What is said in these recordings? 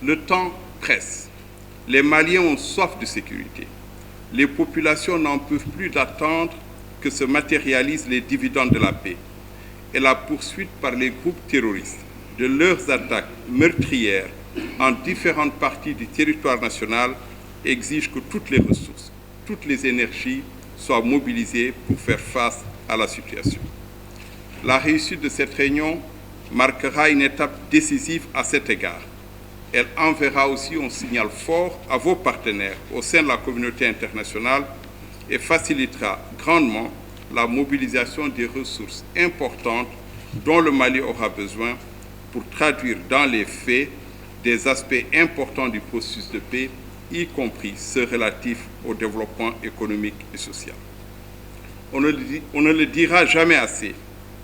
Le temps presse. Les Maliens ont soif de sécurité. Les populations n'en peuvent plus d'attendre que se matérialisent les dividendes de la paix et la poursuite par les groupes terroristes de leurs attaques meurtrières en différentes parties du territoire national exige que toutes les ressources, toutes les énergies soient mobilisées pour faire face à la situation. La réussite de cette réunion marquera une étape décisive à cet égard. Elle enverra aussi un signal fort à vos partenaires au sein de la communauté internationale et facilitera grandement la mobilisation des ressources importantes dont le Mali aura besoin pour traduire dans les faits des aspects importants du processus de paix, y compris ceux relatifs au développement économique et social. On ne le dira jamais assez,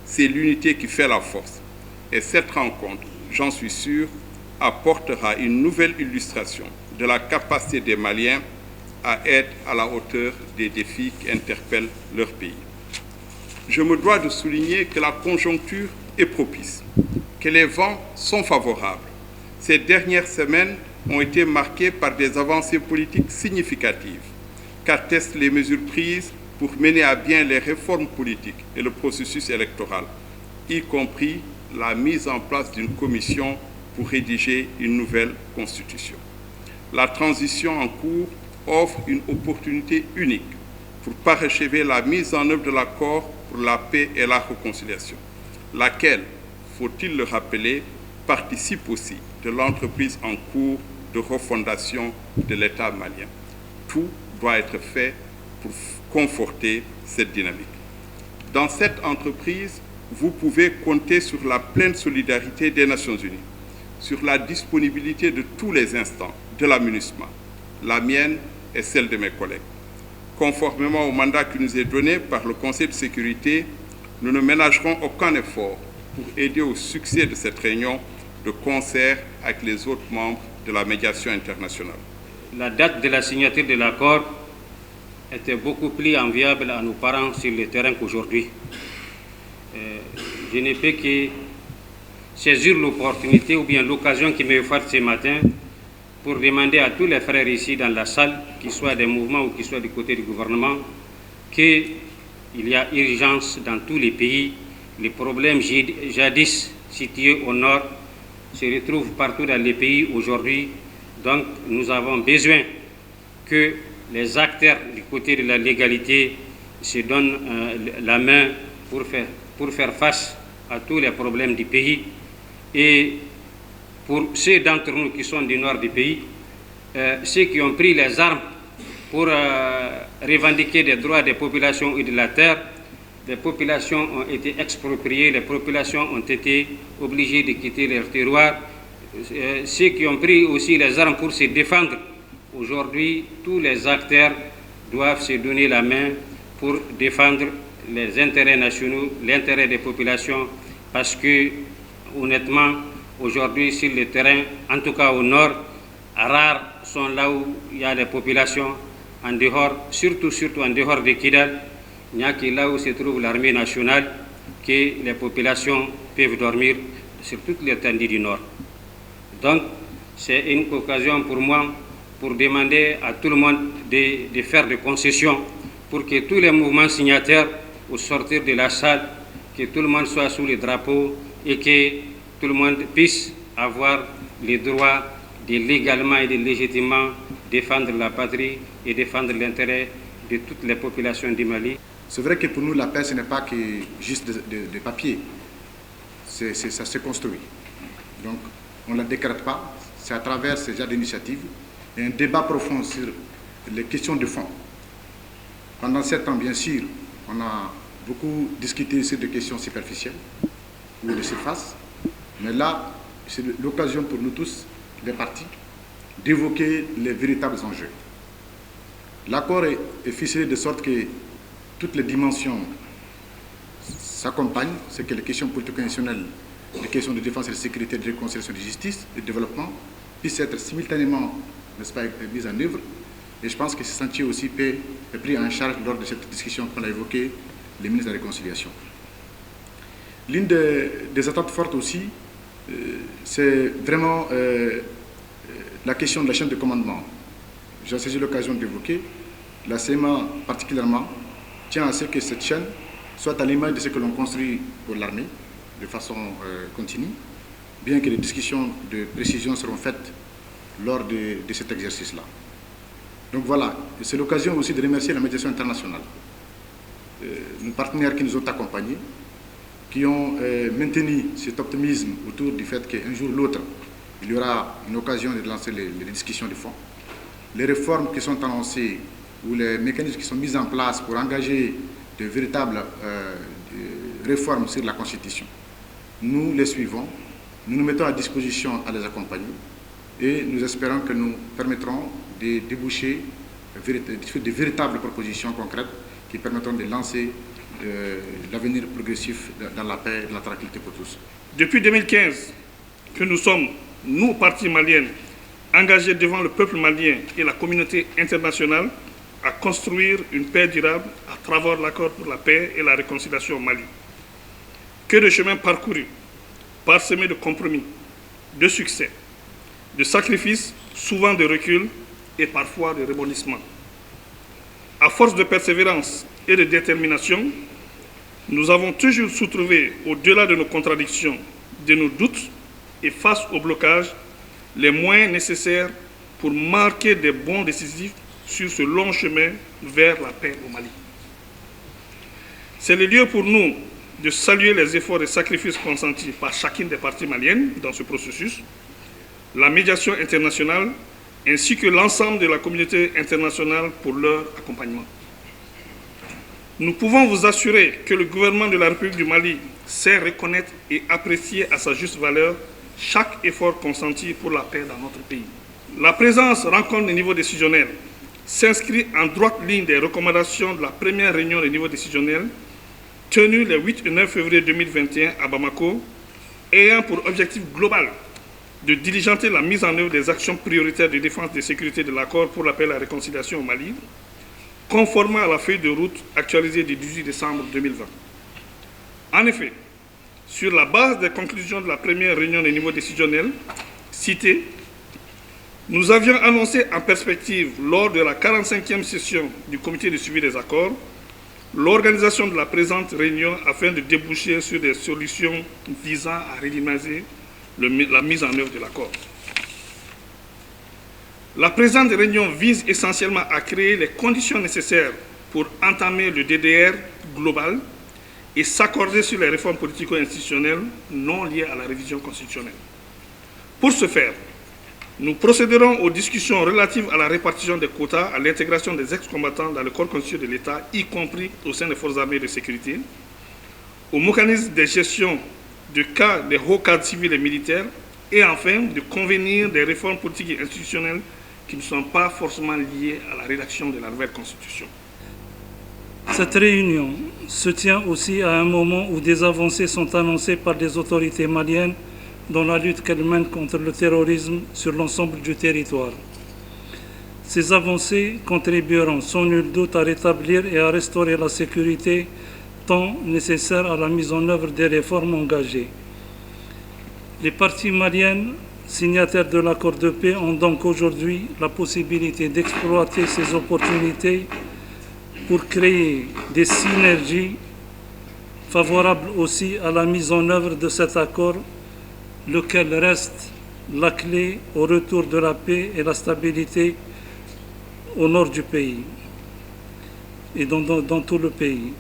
c'est l'unité qui fait la force. Et cette rencontre, j'en suis sûr, apportera une nouvelle illustration de la capacité des Maliens à être à la hauteur des défis qui interpellent leur pays. Je me dois de souligner que la conjoncture est propice, que les vents sont favorables. Ces dernières semaines ont été marquées par des avancées politiques significatives, qu'attestent les mesures prises pour mener à bien les réformes politiques et le processus électoral, y compris la mise en place d'une commission pour rédiger une nouvelle constitution. La transition en cours offre une opportunité unique pour parachever la mise en œuvre de l'accord pour la paix et la réconciliation, laquelle, faut-il le rappeler, participe aussi de l'entreprise en cours de refondation de l'État malien. Tout doit être fait pour conforter cette dynamique. Dans cette entreprise, vous pouvez compter sur la pleine solidarité des Nations Unies, sur la disponibilité de tous les instants de la MINUSMA, la mienne et celle de mes collègues. Conformément au mandat qui nous est donné par le Conseil de sécurité, nous ne ménagerons aucun effort pour aider au succès de cette réunion de concert avec les autres membres de la médiation internationale. La date de la signature de l'accord était beaucoup plus enviable à nos parents sur le terrain qu'aujourd'hui. Je ne peux que saisir l'opportunité ou bien l'occasion qui m'est offerte ce matin pour demander à tous les frères ici dans la salle, qu'ils soient des mouvements ou qu'ils soient du côté du gouvernement, qu'il y a urgence dans tous les pays. Les problèmes jadis situés au nord se retrouvent partout dans les pays aujourd'hui. Donc nous avons besoin que les acteurs du côté de la légalité se donnent la main pour faire face à tous les problèmes du pays. Et pour ceux d'entre nous qui sont du nord du pays, ceux qui ont pris les armes pour revendiquer des droits des populations et de la terre, les populations ont été expropriées, les populations ont été obligées de quitter leur terroir. Ceux qui ont pris aussi les armes pour se défendre, aujourd'hui, tous les acteurs doivent se donner la main pour défendre les intérêts nationaux, l'intérêt des populations, parce que, honnêtement, aujourd'hui, sur le terrain, en tout cas au nord, rares sont là où il y a des populations en dehors, surtout en dehors de Kidal. Il n'y a que là où se trouve l'armée nationale que les populations peuvent dormir sur toute l'étendue du nord. Donc, c'est une occasion pour moi pour demander à tout le monde de faire des concessions pour que tous les mouvements signataires, au sortir de la salle, que tout le monde soit sous les drapeaux et que tout le monde puisse avoir les droits de légalement et de légitimement défendre la patrie et défendre l'intérêt de toutes les populations du Mali. C'est vrai que pour nous, la paix, ce n'est pas que juste de papier. Ça se construit. Donc, on ne la décrète pas. C'est à travers ces genres d'initiatives et un débat profond sur les questions de fond. Pendant 7 ans, bien sûr, on a beaucoup discuté sur des questions superficielles ou de surface. Mais là, c'est l'occasion pour nous tous, les partis, d'évoquer les véritables enjeux. L'accord est ficelé de sorte que toutes les dimensions s'accompagnent, c'est que les questions politico-nationales, les questions de défense et de sécurité, de réconciliation, de justice et de développement puissent être simultanément, n'est-ce pas, mises en œuvre. Et je pense que ce sentier aussi est pris en charge lors de cette discussion qu'on a évoquée, les ministres de la Réconciliation. L'une des attentes fortes aussi, c'est vraiment la question de la chaîne de commandement. J'ai saisi l'occasion d'évoquer. La CMA particulièrement tient à ce que cette chaîne soit à l'image de ce que l'on construit pour l'armée de façon continue, bien que les discussions de précision seront faites lors de cet exercice-là. Donc voilà, c'est l'occasion aussi de remercier la médiation internationale, nos partenaires qui nous ont accompagnés, qui ont maintenu cet optimisme autour du fait qu'un jour ou l'autre, il y aura une occasion de lancer les discussions de fond. Les réformes qui sont annoncées ou les mécanismes qui sont mis en place pour engager de véritables réformes sur la Constitution. Nous les suivons, nous nous mettons à disposition à les accompagner et nous espérons que nous permettrons de déboucher de véritables propositions concrètes qui permettront de lancer l'avenir progressif dans la paix et la tranquillité pour tous. Depuis 2015, que nous sommes, nous, partis maliens, engagés devant le peuple malien et la communauté internationale à construire une paix durable à travers l'accord pour la paix et la réconciliation au Mali. Que de chemins parcourus, parsemés de compromis, de succès, de sacrifices, souvent de recul et parfois de rebondissements. À force de persévérance et de détermination, nous avons toujours su trouver, au-delà de nos contradictions, de nos doutes et face au blocage, les moyens nécessaires pour marquer des bonds décisifs sur ce long chemin vers la paix au Mali. C'est le lieu pour nous de saluer les efforts et sacrifices consentis par chacune des parties maliennes dans ce processus, la médiation internationale ainsi que l'ensemble de la communauté internationale pour leur accompagnement. Nous pouvons vous assurer que le gouvernement de la République du Mali sait reconnaître et apprécier à sa juste valeur chaque effort consenti pour la paix dans notre pays. La présence rencontre des niveaux décisionnels s'inscrit en droite ligne des recommandations de la première réunion des niveaux décisionnels tenue le 8 et 9 février 2021 à Bamako, ayant pour objectif global de diligenter la mise en œuvre des actions prioritaires de défense et de sécurité de l'accord pour la paix et la réconciliation au Mali, conformément à la feuille de route actualisée du 18 décembre 2020. En effet, sur la base des conclusions de la première réunion des niveaux décisionnels citées, nous avions annoncé en perspective, lors de la 45e session du comité de suivi des accords, l'organisation de la présente réunion afin de déboucher sur des solutions visant à redynamiser la mise en œuvre de l'accord. La présente réunion vise essentiellement à créer les conditions nécessaires pour entamer le DDR global et s'accorder sur les réformes politico-institutionnelles non liées à la révision constitutionnelle. Pour ce faire, nous procéderons aux discussions relatives à la répartition des quotas, à l'intégration des ex-combattants dans le corps constitutionnel de l'État, y compris au sein des forces armées de sécurité, aux mécanismes de gestion de cas des hauts cadres civils et militaires, et enfin de convenir des réformes politiques et institutionnelles qui ne sont pas forcément liées à la rédaction de la nouvelle Constitution. Cette réunion se tient aussi à un moment où des avancées sont annoncées par les autorités maliennes dans la lutte qu'elles mènent contre le terrorisme sur l'ensemble du territoire. Ces avancées contribueront sans nul doute à rétablir et à restaurer la sécurité tant nécessaire à la mise en œuvre des réformes engagées. Les parties maliennes signataires de l'accord de paix ont donc aujourd'hui la possibilité d'exploiter ces opportunités pour créer des synergies favorables aussi à la mise en œuvre de cet accord, lequel reste la clé au retour de la paix et la stabilité au nord du pays et dans tout le pays.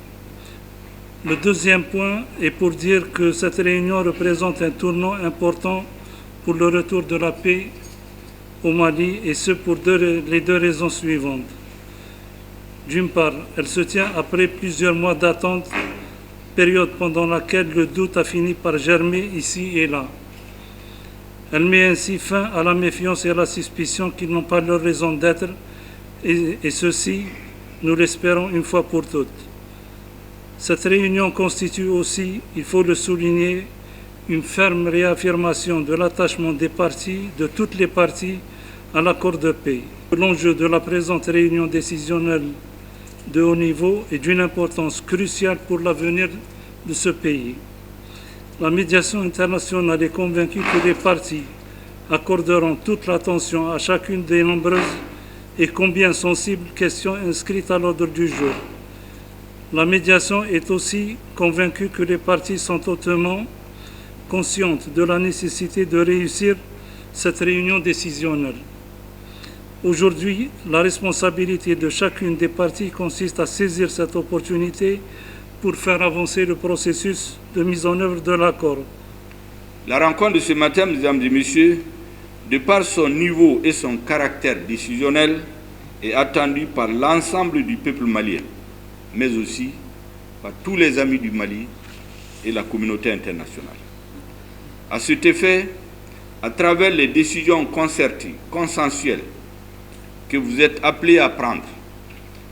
Le deuxième point est pour dire que cette réunion représente un tournant important pour le retour de la paix au Mali, et ce pour les deux raisons suivantes. D'une part, elle se tient après plusieurs mois d'attente, période pendant laquelle le doute a fini par germer ici et là. Elle met ainsi fin à la méfiance et à la suspicion qui n'ont pas leur raison d'être, et ceci, nous l'espérons une fois pour toutes. Cette réunion constitue aussi, il faut le souligner, une ferme réaffirmation de l'attachement des parties, de toutes les parties, à l'accord de paix. L'enjeu de la présente réunion décisionnelle de haut niveau est d'une importance cruciale pour l'avenir de ce pays. La médiation internationale est convaincue que les parties accorderont toute l'attention à chacune des nombreuses et combien sensibles questions inscrites à l'ordre du jour. La médiation est aussi convaincue que les parties sont hautement conscientes de la nécessité de réussir cette réunion décisionnelle. Aujourd'hui, la responsabilité de chacune des parties consiste à saisir cette opportunité pour faire avancer le processus de mise en œuvre de l'accord. La rencontre de ce matin, mesdames et messieurs, de par son niveau et son caractère décisionnel, est attendue par l'ensemble du peuple malien, mais aussi par tous les amis du Mali et la communauté internationale. À cet effet, à travers les décisions concertées, consensuelles, que vous êtes appelés à prendre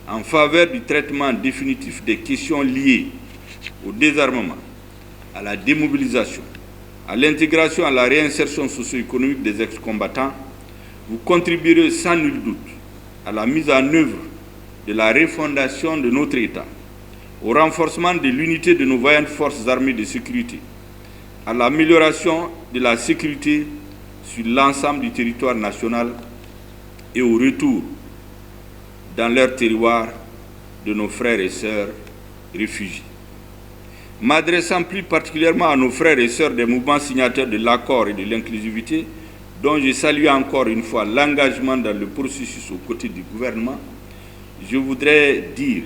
en faveur du traitement définitif des questions liées au désarmement, à la démobilisation, à l'intégration et à la réinsertion socio-économique des ex-combattants, vous contribuerez sans nul doute à la mise en œuvre de la refondation de notre État, au renforcement de l'unité de nos vaillantes forces armées de sécurité, à l'amélioration de la sécurité sur l'ensemble du territoire national et au retour dans leur terroir de nos frères et sœurs réfugiés. M'adressant plus particulièrement à nos frères et sœurs des mouvements signataires de l'accord et de l'inclusivité, dont je salue encore une fois l'engagement dans le processus aux côtés du gouvernement, je voudrais dire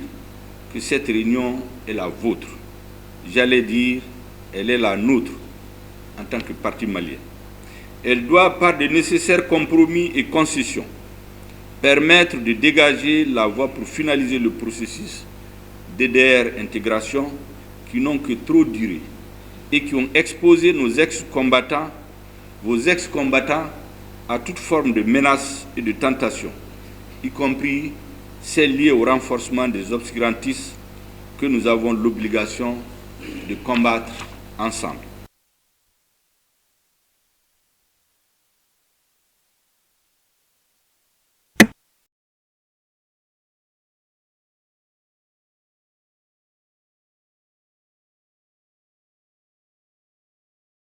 que cette réunion est la vôtre. J'allais dire, elle est la nôtre en tant que parti malien. Elle doit, par de nécessaires compromis et concessions, permettre de dégager la voie pour finaliser le processus DDR intégration qui n'ont que trop duré et qui ont exposé nos ex-combattants, vos ex-combattants, à toute forme de menaces et de tentations, y compris celles liées au renforcement des obscurantistes que nous avons l'obligation de combattre ensemble.